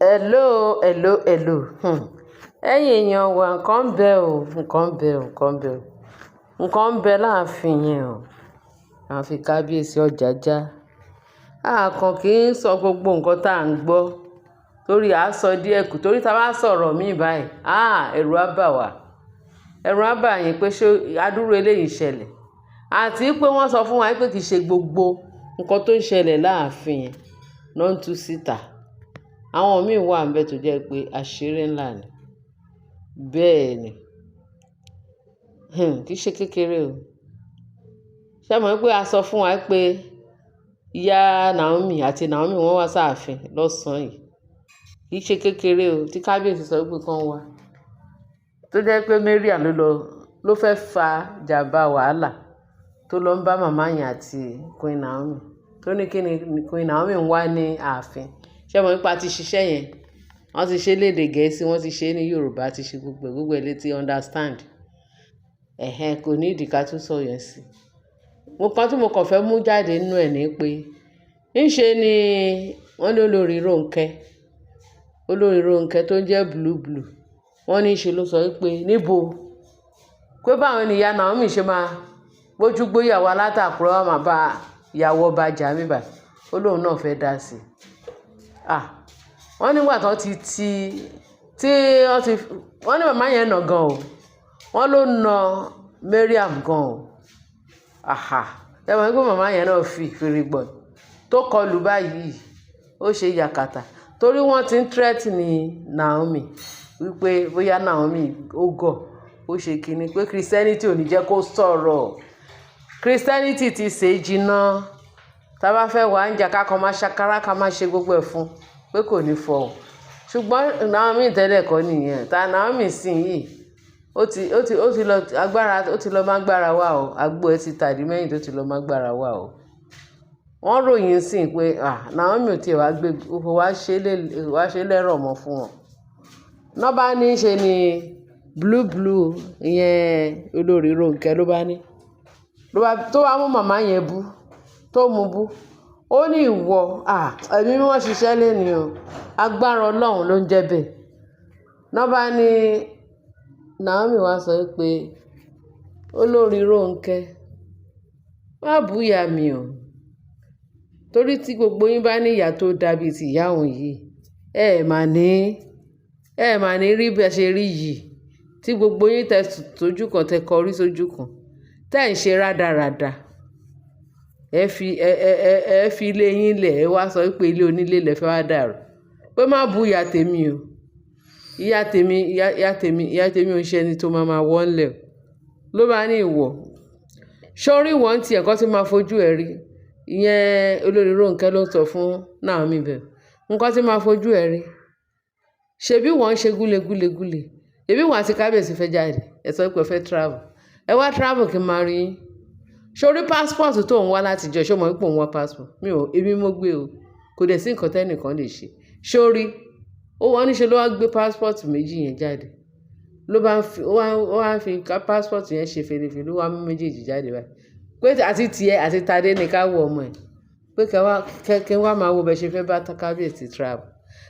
Hello. Ẹ̀yin èèyàn wa nǹkan ń bẹ o, nǹkan ń bẹ láàfin yẹn o. Ààfin kábíyèsí Ọjájá. A kàn kì í sọ gbogbo nǹkan tá à ń gbọ́ torí a sọ díẹ̀ kù torí tá a bá sọ̀rọ̀ míì báyìí, ẹ̀rù á bà wá. Ẹ̀rù á bà yín pé ṣé adúrú eléyìí ṣẹlẹ̀. Àti pé wọ́n sọ fún wa pé kì í ṣe gbogbo nǹkan tó ń ṣẹlẹ̀ láàfin yẹn ló ń tú síta. Àwọn míì wà ńbẹ̀ tó jẹ́ pé àṣírí ńlá ni. Bẹ́ẹ̀ ni. Kì í ṣe kékeré o. Ṣé ẹ mọ̀ pé a sọ fún wa pé ìyá Naomi àti Naomi wọ́n wá sáàfin lọ́sàn-án yìí. Kì í ṣe kékeré o tí kábíyèsí sọ pé kán wá. Tó jẹ́ pé Mariam ló fẹ́ fa jàmbá wàhálà tó lọ ń bá màmá yẹn àti Queen Naomi. Tó ní kí ni Queen Naomi ń wá ní ààfin. Ṣé ẹ mọ̀ nípa ti ṣiṣẹ́ yẹn? Wọ́n ti ṣe lédè Gẹ̀ẹ́sì, wọ́n ti ṣe ní Yorùbá, ti ṣe gbogbo ẹ̀ létí understand. Kò ní ìdí ká tún sọ yẹn sí. Nǹkan tí mo kàn fẹ́ mú jáde nínú ẹ̀ ni pé ńṣe ni wọ́n ní olórí Rónkẹ́ tó ń jẹ́ Blue. Wọ́n ní ṣe ló sọ pé níbo pé báwọn ni ìyá Naomi ṣe máa gbójú gbóyàwó alátàkùrọ̀ wá máa bá ìyàwó ọba jà mí báyìí. Ó lóun náà fẹ́ dá sí i. Wọ́n nígbà tán wọ́n ní màmá yẹn nà gan o. Wọ́n ló na Mariam gan o. Ẹ mọ̀ pé màmá yẹn náà fi fèrè gbọ̀n tó kọlù báyìí. Ó ṣe yàkàtà torí wọ́n ti ń threaten ní Naomi wípé bóyá Naomi ó gọ̀ ó ṣe kíni pé Christianity ò ní jẹ́ kó sọ̀rọ̀. Christianity ti ṣe jìnnà. Tá bá fẹ́ wà ń jà ká kan máa ṣàkárá ká máa ṣe gbogbo ẹ̀ fún pé kò ní fọ̀. Ṣùgbọ́n Naomi tẹ́lẹ̀ kọ́ nìyẹn. Naomi sìn yìí ó ti lọ máa gbára wá o. Àgbo ẹ̀ ti tàdí mẹ́yìn tó ti lọ máa gbára wá o. Wọ́n ròyìn sí pé Naomi ò tiẹ̀ wá ṣe lẹ́rọ̀ mọ́ fún wọn. Ná bá ní ṣe ni Blue ìyẹn olórí Rónkẹ́ ló bá ní. Tó bá mú màmá yẹn bú tó mú bú. Ó ní ìwọ ẹ̀mí wọ́n ṣiṣẹ́ léni o. Agbára Ọlọ́run ló ń jẹ́ bẹ́ẹ̀. Ná bá ní Naomi wá sọ pé olórí Rónkẹ́ má bú ìyá mi o. Torí tí gbogbo yín bá ní ìyá tó dàbí ti ìyá òun yìí, ẹ mà ní rí bẹ́ẹ̀ ṣe rí yìí. Tí gbogbo yín tẹ sójú kan tẹ kọrí sójú kan. Tẹ́ ń ṣe rádaràda. Ẹ fi ilé yín lẹ̀ ẹ wá sọ pé ilé onílé lẹ fẹ́ wá dàrú. Pé má bú ìyá tèmi o. Ìyá tèmi ò ń ṣe ẹni tó máa wọ́n lẹ̀ o. Ló bá ní ìwọ. Ṣorí wọ́n ti ẹ̀kọ́ tí máa fojú ẹ̀ rí. Ìyẹn olórí Rónkẹ́ ló sọ fún Naomi bẹ́ẹ̀. Nǹkan tí máa fojú ẹ̀ rí. Ṣebí wọ́n ń ṣe gúlegúle. Ṣebí wọ́n àti kábíyèsí fẹ́ jáde. Ẹ sọ pé ẹ fẹ́ travel. Ẹ wá travel kí n máa rí yín. Ṣorí passport tó ń wá láti jọ ṣé o mọ̀ pé òun wá passport. Èmi mo gbé o. Kò dẹ̀ sí nǹkan tẹ́nìkan lè ṣe. Ṣorí wọ́n ní ṣe ló wá gbé passport méjì yẹn jáde. Ó wá ń fi passport yẹn ṣe fèrèfèrè ló wá mú méjèèjì jáde báyìí. Pé àti tiẹ̀ àti Tadé ni ká wọ ọmọ ẹ̀. Pé kẹ́ wá máa wo bẹ́ẹ̀ ṣe fẹ́ bá kábíyèsí travel.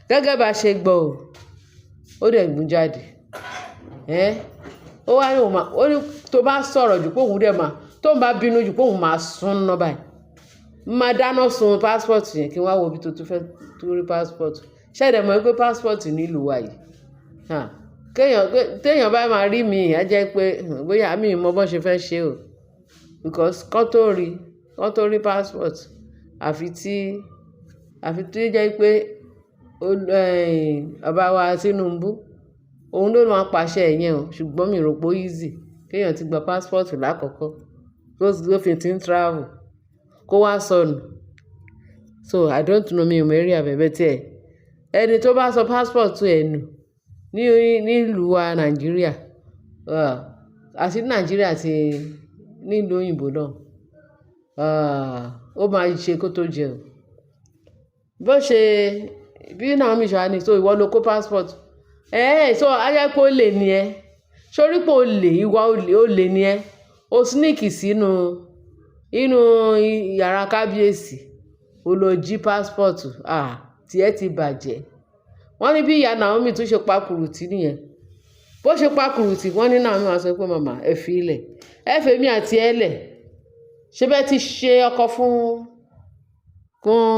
Gẹ́gẹ́ bá ṣe gbọ́ o. Ó dẹ̀ mú jáde. Ó ní tó bá sọ̀rọ̀ jù pé òun dẹ̀ máa tó ń bá bínú jù pé òun máa sún ná báyìí. Máa dáná sun passport yẹn kí n wá wo ibi tó tún fẹ́ torí passport. Ṣé ẹ dẹ̀ mọ̀ pé passport nílùú wa yìí? Téèyàn bá máa rí mi á jẹ́ pé bóyá mi mọ bọ́n ṣe fẹ́ ṣe o. Because kán tó rí passport àfi tí jẹ́ pé bàbá wa Tinubu òun ló máa pàṣẹ ẹ̀yẹn o. Ṣùgbọ́n mi rò pé ó easy kéèyàn ti gba passport lákọ̀ọ́kọ́ tó fi ti ń travel kó wá sọnù. So I don't know mi ò mọ area bẹ̀bẹ̀ tí ẹni tó bá sọ passport ẹ̀ nù nílùú wa Nàìjíríà àti Nàìjíríà àti nílùú òyìnbó náà ó máa ṣe kó tó jẹ o. Bí Naomi ṣe wá ní so ìwọ ló kó passport. So ayé pé ó lè ní ẹ. Ṣorí pé ó lè ní ẹ. O sneak sínú yàrá kábíyèsí. O lọ jí passport. Tí ẹ ti bàjẹ́. wọ́n ní bí ìyá Naomi tún ṣe pa kùrùtì nìyẹn bó ṣe pa kùrùtì wọ́n ní Naomi wá sọ pé màmá ẹ fi ilẹ̀ ẹ fèmí àti ẹ lẹ̀ ṣé bẹ́ẹ̀ ti ṣe ọkọ fún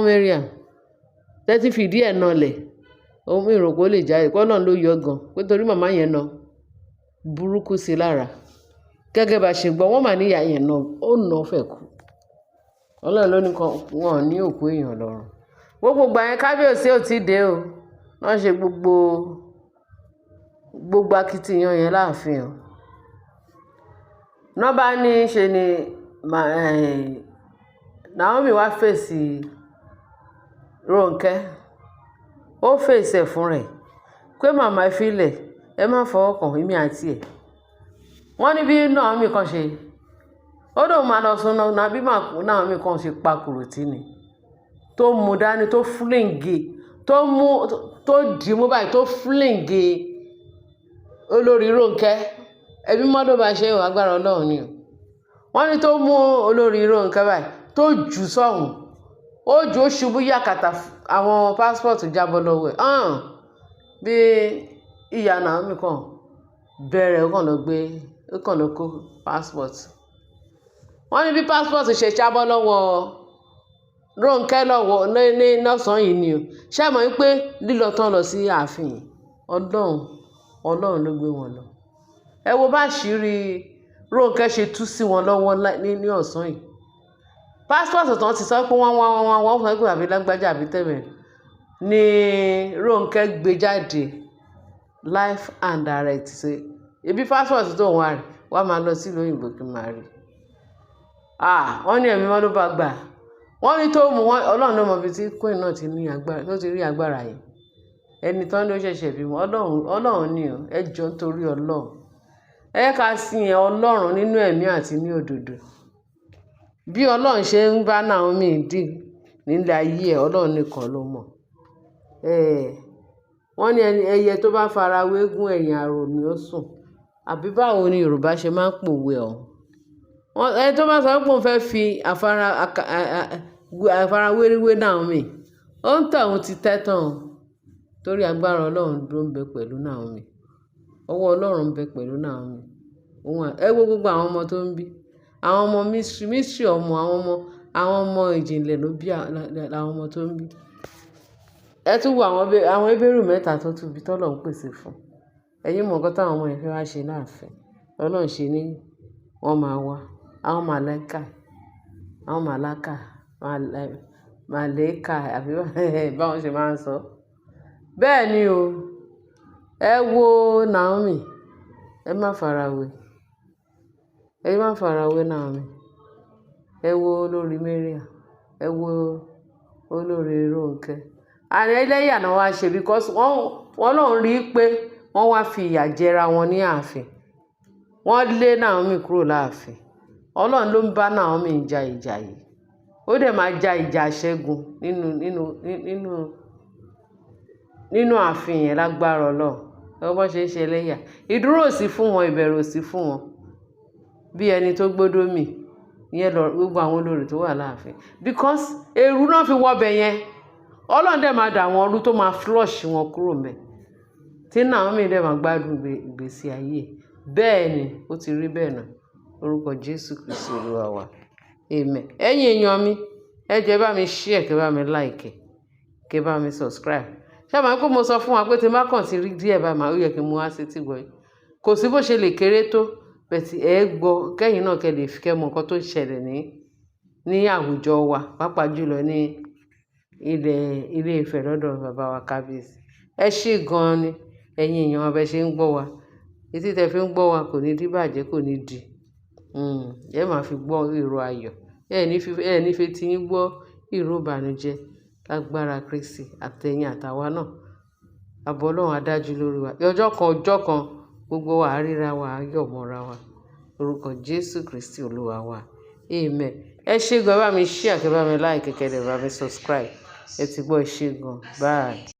Mariam tẹ́tí fìdí ẹ̀ nalẹ̀ ohun ìròpó lè jáde pé Ọlọ́run ló yọ gan pé torí màmá yẹn na burúkú sí lára gẹ́gẹ́ bá ṣe gbọ́ wọ́n mà níyà yẹn náà ó nà fẹ́ kú Ọlọ́run ló ní wọn ní òkú èèyàn lọ́rùn gbogbo gbà yẹn kábíyèsí ò tí dé o wọ́n ṣe gbogbo akitiyan yẹn láàfin o nọ́bà ní ṣe ni Naomi wá fèsì Rónkẹ́ ó fèsì ẹ̀ fún rẹ̀ pé màmá ìfilẹ̀ ẹ má fọwọ́ kàn èmi àti ẹ̀ wọ́n ní bí Naomi kan ṣe ó dòun máa lọ sún náà bí Naomi kan ṣe pa kùrùtì ni tó mú dání tó fúlìngì tó dìímú báyìí tó fúlìngì olórí Rónkẹ́ ẹbí mọ́dọ̀ bá ṣe agbára Ọlọ́run ni o wọ́n ní tó mú olórí Rónkẹ́ báyìí tó jù sọ́hùn ó jù ó ṣubú yàkàtà àwọn pásítọ̀tù jábọ́ lọ́wọ́ ẹ̀ bí ìyá Naomi kan bẹ̀rẹ̀ ó kàn lọ kó pásítọ̀tù wọ́n ní bí pásítọ̀tù ṣe jábọ́ lọ́wọ́ Rónkẹ́ lọ́wọ́ ní lọ́sàn-án yìí ni o ṣé mọ̀ wípé lílọ tán lọ sí ààfin Ọlọ́run ló gbé wọn lọ ẹ wo bá ṣírí Rónkẹ́ ṣe tú sí wọn lọ́wọ́ ní ọ̀sán yìí pásítọ̀tù tán ti sọ pé wọ́n fẹ́ pé àbí lágbájá àbí tẹ̀mẹ̀ ni Rónkẹ́ gbé jáde live and direct ṣe ibi pásítọ̀tù tó wà máa lọ sílùú òyìnbó kí n máa rí wọ́n ní ẹ̀mí wọn ló bá gbà wọ́n ní tó mú wọn Ọlọ́run ló mọ ibi tí queen náà ti ní agbára tó ti rí agbára yìí ẹni tán ló ṣẹ̀ṣẹ̀ bímọ Ọlọ́run ni o ẹ jọ nítorí Ọlọ́run ẹ ká sìn Ọlọ́run nínú ẹ̀mí àti ní òdodo bí Ọlọ́run ṣe ń bá Naomi dì nílé ayé ẹ̀ Ọlọ́run nìkan ló mọ̀ wọ́n ní ẹyẹ tó bá fara wégún ẹ̀yìn àrò ni ó sùn àbí báwo ni Yorùbá ṣe máa ń pòwe ọ̀hún ẹni tó bá sọ pé òun fẹ́ fi àfarawéríwé Naomi ó ń tọ̀hún ti tẹ́tàn torí agbára Ọlọ́run ló ń bẹ pẹ̀lú Naomi ọwọ́ Ọlọ́run ń bẹ pẹ̀lú Naomi ẹ wo gbogbo àwọn ọmọ tó ń bí àwọn ọmọ mystery ọmọ àwọn ọmọ ìjìnlẹ̀ ló bí àwọn ọmọ tó ń bí ẹ tún wo àwọn ebérù mẹ́ta tó tún bí tọ́lọ́run pèsè fún ẹ̀yin mọ̀ nǹkan táwọn ọmọ yẹn fẹ́ wá ṣe láàfin Ọlọ́run ṣe ní wọ́n máa wá àwọn màlẹ́kà àbí báwọn ṣe máa ń sọ bẹ́ẹ̀ ni o ẹ wo Naomi ẹ má farawé Naomi ẹ wo olórí Mariam ẹ wo olórí Rónkẹ́ àní ẹlẹ́yà náà wá ṣe because wọ́n lòun rí i pé wọ́n wá fi ìyà jẹra wọn ní ààfin wọ́n lé Naomi kúrò láàfin Ọlọ́run ló ń bá Naomi jà ìjà yìí ó dẹ̀ máa ja ìjà ṣẹ́gun nínú ààfin yẹn lágbára Ọlọ́run ẹ bọ́ ṣe ń ṣe ẹlẹ́yà ìdúró ò sí fún wọn ìbẹ̀rù ò sí fún wọn bí ẹni tó gbódó mì ìyẹn lọ gbogbo àwọn olórí tó wà láàfin because èrú náà fi wọ́bẹ̀ yẹn Ọlọ́run dẹ̀ máa dà wọn ọdún tó máa flush wọn kúrò mẹ́ tí Naomi dẹ̀ máa gbádùn ìgbésí ayé bẹ́ẹ̀ ni ó ti rí bẹ́ẹ̀ náà orúkọ Jésù Kristi Olúwa wa amen ẹ̀yin èèyàn mi ẹ jẹ́ bá mi share kẹ́ bá mi like kẹ́ bá mi subscribe ṣé àmọ́ pé mo sọ fún wa pé tí n bá kàn sí rí díẹ̀ báyìí máa ó yẹ kí n mú wá sí tìgbọ̀ yìí kò sí bó ṣe lè kéré tó bẹ̀tì ẹ gbọ́ kẹ́yìn náà kẹ́ lè fi kẹ́ mọ nǹkan tó ń ṣẹlẹ̀ ní àwùjọ wa pàápàá jùlọ ní ilé Ifẹ̀ lọ́dọ̀ bàbá wa kábíyèsí ẹ ṣé gan-an ni ẹ̀yin èèyàn abẹ ṣe ń gbọ́ wa etí tẹ́ fi ń gbọ́ wa kò ní dìbàjẹ́ kò ní di ẹ máa fi gbọ́ ìró ayọ̀ ẹ ní fi ti yín gbọ́ ìró ìbànújẹ́ lágbára Kristi àtẹ̀yìn àtàwa náà àbọ̀ Ọlọ́run adájú lórí wa ọjọ́ kan gbogbo wa ríra wa yọ̀ mọ́ra wa orúkọ Jésù Kristi Olúwa wa amen ẹ ṣé gan bá mi share kẹ́ bá mi like kẹ́ dẹ̀ bá mi subscribe ẹ ti gbọ́ ẹ ṣé gan bye.